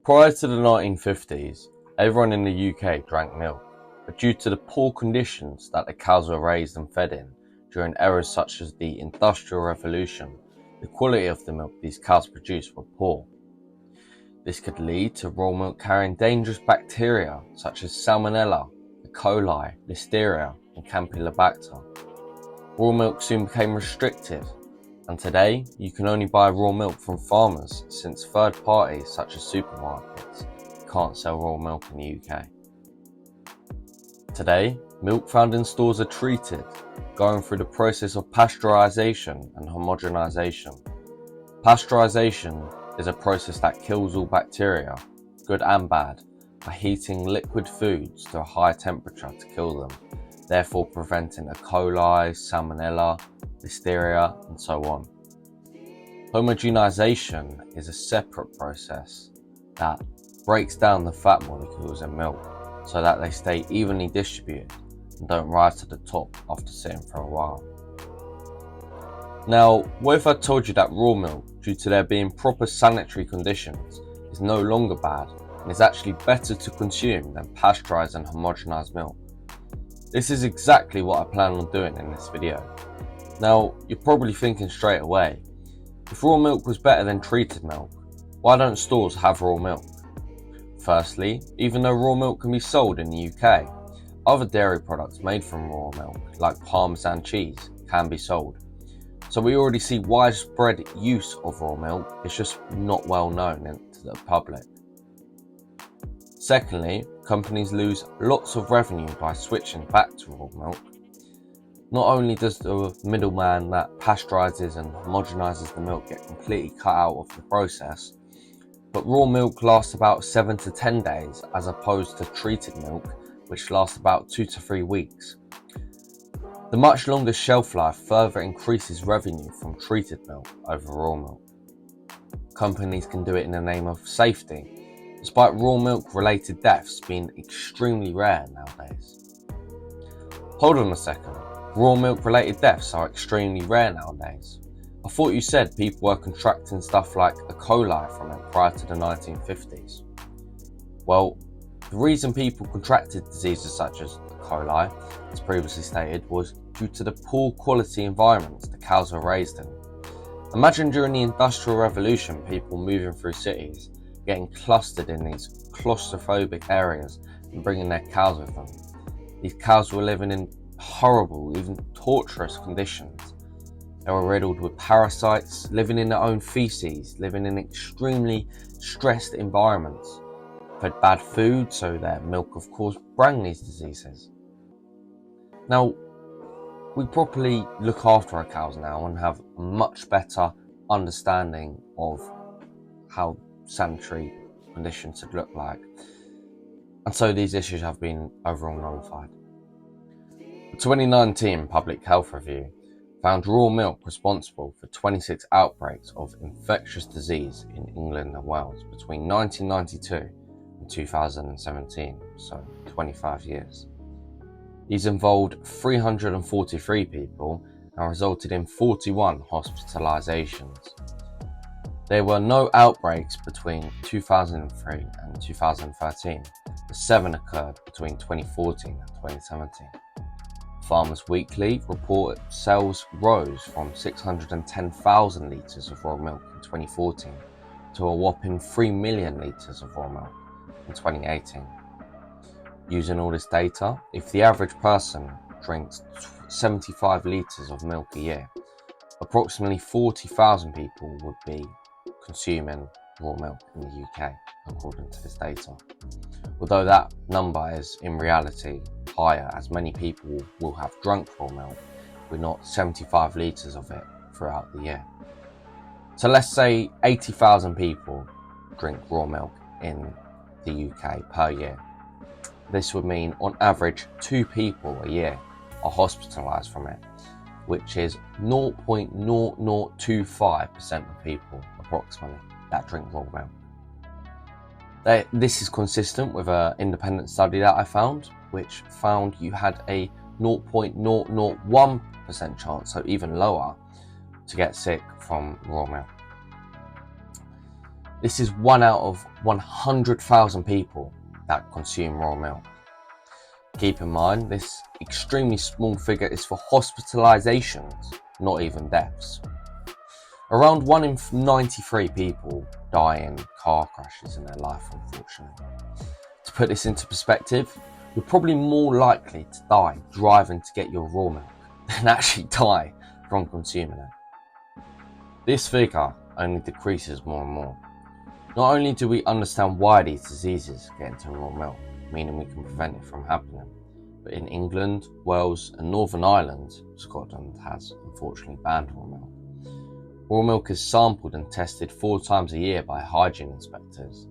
Prior to the 1950s, everyone in the UK drank milk, but due to the poor conditions that the cows were raised and fed in during eras such as the Industrial Revolution, the quality of the milk these cows produced were poor. This could lead to raw milk carrying dangerous bacteria such as Salmonella, E. coli, Listeria, and Campylobacter. Raw milk soon became restricted, and today you can only buy raw milk from farmers since third parties such as supermarkets can't sell raw milk in the UK. Today, milk found in stores are treated, going through the process of pasteurization and homogenization. Pasteurization is a process that kills all bacteria, good and bad, by heating liquid foods to a high temperature to kill them, therefore preventing E. coli, Salmonella, Listeria, and so on. Homogenization is a separate process that breaks down the fat molecules in milk so that they stay evenly distributed and don't rise to the top after sitting for a while. Now, what if I told you that raw milk, due to there being proper sanitary conditions, is no longer bad and is actually better to consume than pasteurized and homogenized milk? This is exactly what I plan on doing in this video. Now, you're probably thinking straight away, if raw milk was better than treated milk, why don't stores have raw milk? Firstly, even though raw milk can be sold in the UK, other dairy products made from raw milk, like Parmesan cheese, can be sold. So we already see widespread use of raw milk, it's just not well known to the public. Secondly, companies lose lots of revenue by switching back to raw milk. Not only does the middleman that pasteurizes and homogenizes the milk get completely cut out of the process, but raw milk lasts about 7 to 10 days as opposed to treated milk, which lasts about 2 to 3 weeks. The much longer shelf life further increases revenue from treated milk over raw milk. Companies can do it in the name of safety, despite raw milk related deaths being extremely rare nowadays. Hold on a second, raw milk related deaths are extremely rare nowadays. I thought you said people were contracting stuff like E. coli from it prior to the 1950s. Well, the reason people contracted diseases such as E. coli, as previously stated, was due to the poor quality environments the cows were raised in. Imagine during the Industrial Revolution people moving through cities, getting clustered in these claustrophobic areas and bringing their cows with them. These cows were living in horrible, even torturous conditions. They were riddled with parasites, living in their own feces, living in extremely stressed environments. Fed bad food, so their milk of course brought these diseases. Now, we properly look after our cows now and have a much better understanding of how sanitary conditions should look like. And so these issues have been overall nullified. The 2019 Public Health Review found raw milk responsible for 26 outbreaks of infectious disease in England and Wales between 1992 and 2017, so 25 years. These involved 343 people and resulted in 41 hospitalizations. There were no outbreaks between 2003 and 2013, but 7 occurred between 2014 and 2017. Farmers Weekly reported sales rose from 610,000 litres of raw milk in 2014 to a whopping 3 million litres of raw milk in 2018. Using all this data, if the average person drinks 75 litres of milk a year, approximately 40,000 people would be consuming raw milk in the UK, according to this data. Although that number is in reality higher, as many people will have drunk raw milk with not 75 litres of it throughout the year. So let's say 80,000 people drink raw milk in the UK per year. This would mean on average 2 people a year are hospitalised from it, which is 0.0025% of people approximately that drink raw milk. This is consistent with an independent study that I found, which found you had a 0.001% chance, so even lower, to get sick from raw milk. This is 1 out of 100,000 people that consume raw milk. Keep in mind, this extremely small figure is for hospitalizations, not even deaths. Around 1 in 93 people die in car crashes in their life, unfortunately. To put this into perspective, you're probably more likely to die driving to get your raw milk than actually die from consuming it. This figure only decreases more and more. Not only do we understand why these diseases get into raw milk, meaning we can prevent it from happening, but in England, Wales and Northern Ireland, Scotland has unfortunately banned raw milk. Raw milk is sampled and tested 4 times a year by hygiene inspectors.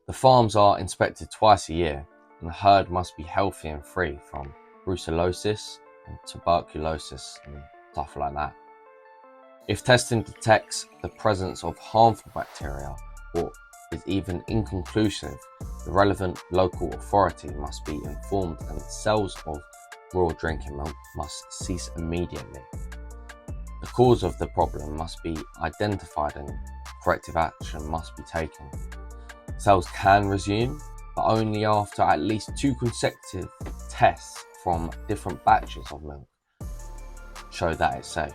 The farms are inspected twice a year, and the herd must be healthy and free from brucellosis and tuberculosis and stuff like that. If testing detects the presence of harmful bacteria or is even inconclusive, the relevant local authority must be informed and sales of raw drinking milk must cease immediately. The cause of the problem must be identified and corrective action must be taken. Sales can resume, but only after at least 2 consecutive tests from different batches of milk show that it's safe.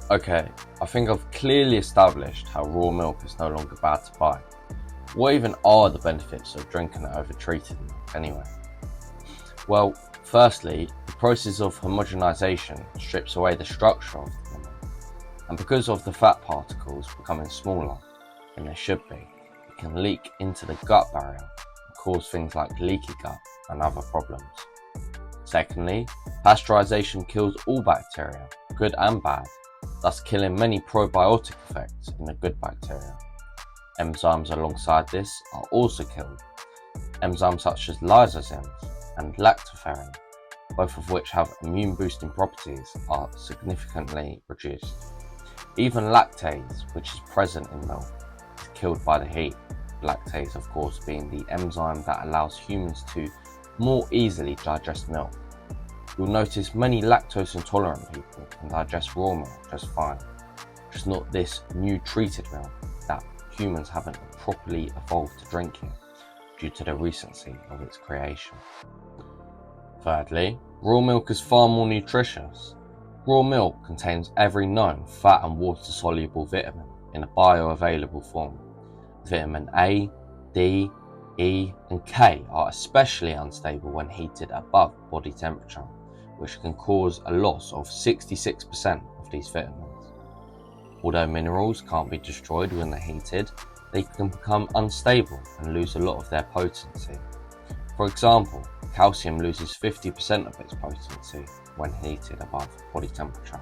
Okay, I think I've clearly established how raw milk is no longer bad to buy. What even are the benefits of drinking it over treated milk anyway? Well, firstly, the process of homogenization strips away the structure of the milk, and because of the fat particles becoming smaller than they should be, it can leak into the gut barrier and cause things like leaky gut and other problems. Secondly, pasteurization kills all bacteria, good and bad, thus killing many probiotic effects in the good bacteria. Enzymes alongside this are also killed. Enzymes such as lysozymes and lactoferrin, both of which have immune boosting properties, are significantly reduced. Even lactase, which is present in milk, is killed by the heat. Lactase, of course, being the enzyme that allows humans to more easily digest milk. You'll notice many lactose intolerant people can digest raw milk just fine, just not this new treated milk that humans haven't properly evolved to drink yet due to the recency of its creation. Thirdly, raw milk is far more nutritious. Raw milk contains every known fat and water soluble vitamin in a bioavailable form. Vitamin A, D, E and K are especially unstable when heated above body temperature, which can cause a loss of 66% of these vitamins. Although minerals can't be destroyed when they're heated, they can become unstable and lose a lot of their potency. For example, calcium loses 50% of its potency when heated above body temperature.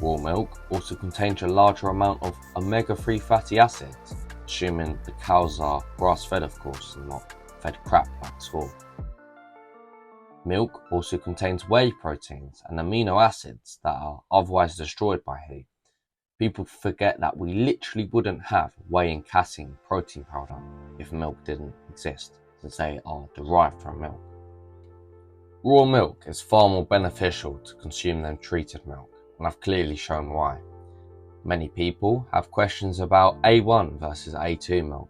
Raw milk also contains a larger amount of omega-3 fatty acids, assuming the cows are grass-fed, of course, and not fed crap like squirrel. Milk also contains whey proteins and amino acids that are otherwise destroyed by heat. People forget that we literally wouldn't have whey and casein protein powder if milk didn't exist, since they are derived from milk. Raw milk is far more beneficial to consume than treated milk, and I've clearly shown why. Many people have questions about A1 versus A2 milk,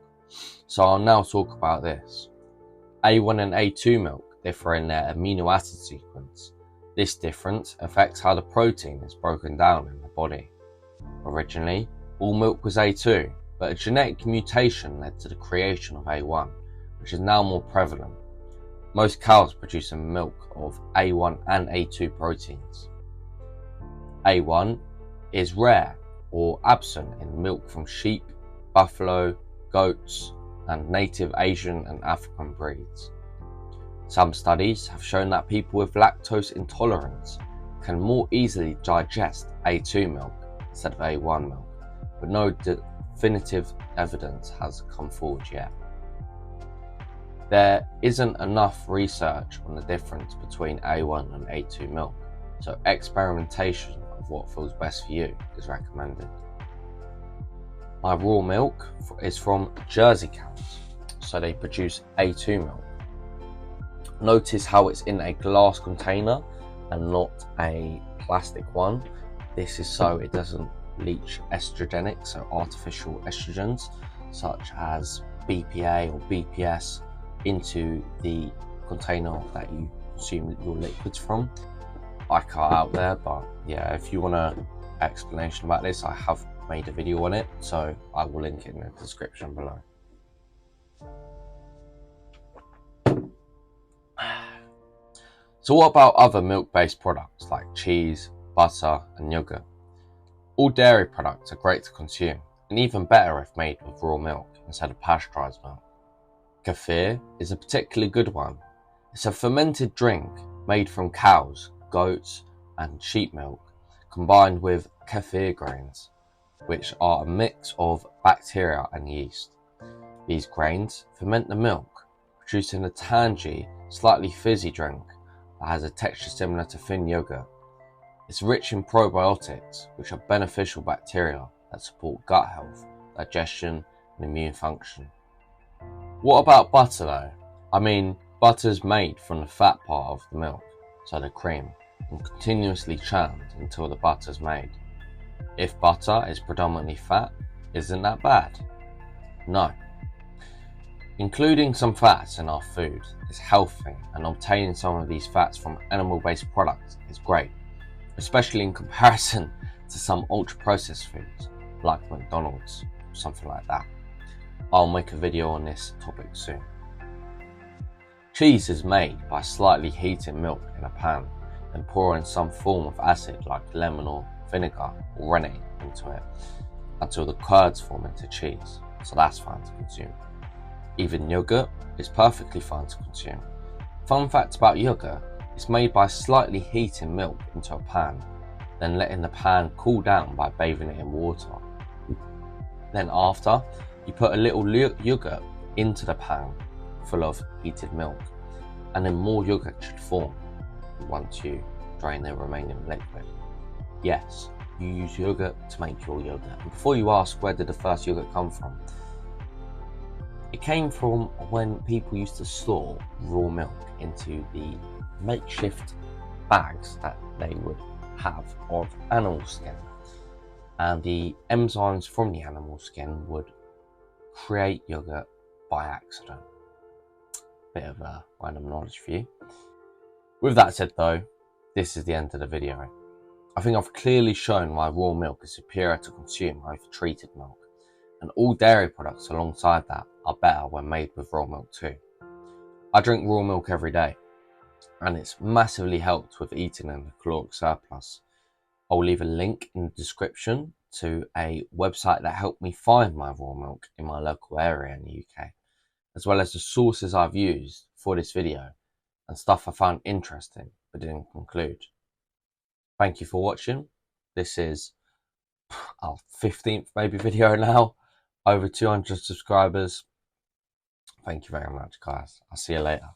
so I'll now talk about this. A1 and A2 milk differ in their amino acid sequence. This difference affects how the protein is broken down in the body. Originally, all milk was A2, but a genetic mutation led to the creation of A1, which is now more prevalent. Most cows produce a milk of A1 and A2 proteins. A1 is rare or absent in milk from sheep, buffalo, goats, and native Asian and African breeds. Some studies have shown that people with lactose intolerance can more easily digest A2 milk instead of A1 milk, but no definitive evidence has come forward yet. There isn't enough research on the difference between A1 and A2 milk, so experimentation of what feels best for you is recommended. My raw milk is from Jersey cows, so they produce A2 milk. Notice how it's in a glass container and not a plastic one. This is so it doesn't leach estrogenic, so artificial estrogens, such as BPA or BPS, into the container that you consume your liquids from. I cut out there, but yeah, if you want an explanation about this, I have made a video on it, so I will link it in the description below. So what about other milk-based products like cheese, butter and yogurt? All dairy products are great to consume, and even better if made with raw milk instead of pasteurized milk. Kefir is a particularly good one. It's a fermented drink made from cows, goats and sheep milk, combined with kefir grains, which are a mix of bacteria and yeast. These grains ferment the milk, producing a tangy, slightly fizzy drink that has a texture similar to thin yogurt. It's rich in probiotics, which are beneficial bacteria that support gut health, digestion and immune function. What about butter though? I mean, butter's made from the fat part of the milk, so the cream, and continuously churned until the butter's made. If butter is predominantly fat, isn't that bad? No. Including some fats in our food is healthy, and obtaining some of these fats from animal-based products is great, especially in comparison to some ultra-processed foods like McDonald's or something like that. I'll make a video on this topic soon. Cheese is made by slightly heating milk in a pan, then pouring some form of acid like lemon or vinegar or rennet into it until the curds form into cheese, so that's fine to consume. Even yogurt is perfectly fine to consume. Fun fact about yogurt, it's made by slightly heating milk into a pan, then letting the pan cool down by bathing it in water. Then after, you put a little yogurt into the pan full of heated milk, and then more yogurt should form once you drain the remaining liquid. Yes, you use yogurt to make your yogurt. And before you ask where did the first yogurt come from, it came from when people used to store raw milk into the makeshift bags that they would have of animal skin, and the enzymes from the animal skin would create yogurt by accident. Bit of a random knowledge for you. With that said though, this is the end of the video. I think I've clearly shown why raw milk is superior to consume over treated milk, and all dairy products alongside that are better when made with raw milk too. I drink raw milk every day, and it's massively helped with eating in the caloric surplus. I'll leave a link in the description to a website that helped me find my raw milk in my local area in the UK, as well as the sources I've used for this video and stuff I found interesting but didn't conclude. Thank you for watching. This is our 15th maybe video now, over 200 subscribers. Thank you very much guys. I'll see you later.